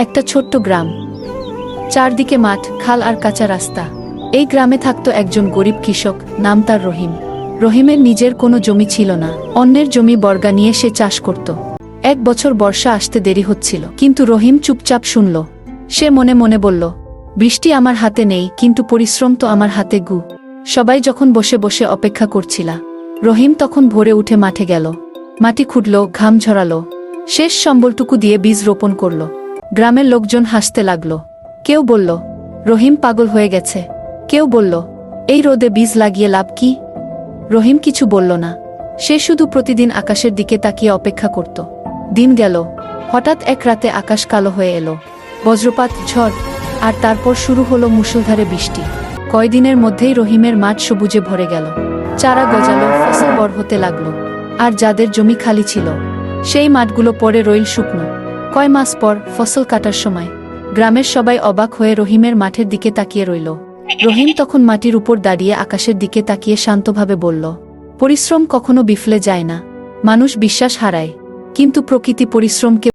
একটা ছোট্ট গ্রাম, চারদিকে মাঠ, খাল আর কাঁচা রাস্তা। এই গ্রামে থাকত একজন গরিব কৃষক, নাম তার রহিম। রহিমের নিজের কোনো জমি ছিল না, অন্যের জমি বর্গা নিয়ে সে চাষ করত। এক বছর বর্ষা আসতে দেরি হচ্ছিল, কিন্তু রহিম চুপচাপ শুনল। সে মনে মনে বলল, বৃষ্টি আমার হাতে নেই, কিন্তু পরিশ্রম তো আমার হাতে গু। সবাই যখন বসে বসে অপেক্ষা করছিলা, রহিম তখন ভোরে উঠে মাঠে গেল। মাটি খুঁড়ল, ঘাম ঝরালো, শেষ সম্বলটুকু দিয়ে বীজ রোপণ করল। গ্রামের লোকজন হাসতে লাগল। কেউ বলল, রহিম পাগল হয়ে গেছে। কেউ বলল, এই রোদে বীজ লাগিয়ে লাভ কি? রহিম কিছু বলল না। সে শুধু প্রতিদিন আকাশের দিকে তাকিয়ে অপেক্ষা করত। দিন গেল। হঠাৎ এক রাতে আকাশ কালো হয়ে এলো, বজ্রপাত, ঝড়, আর তারপর শুরু হলো মুষলধারে বৃষ্টি। কয়দিনের মধ্যেই রহিমের মাঠ সবুজে ভরে গেল। চারা গজালো, ফসল বড় হতে লাগলো। আর যাদের জমি খালি ছিল, সেই মাঠগুলো পরে রইল শুকনো। কয় মাস পর, ফসল কাটার সময়, গ্রামের সবাই অবাক হয়ে রহিমের মাঠের দিকে তাকিয়ে রইল। রহিম তখন মাটির উপর দাঁড়িয়ে আকাশের দিকে তাকিয়ে শান্তভাবে বলল, পরিশ্রম কখনো বিফলে যায় না। মানুষ বিশ্বাস হারায়, কিন্তু প্রকৃতি পরিশ্রমকে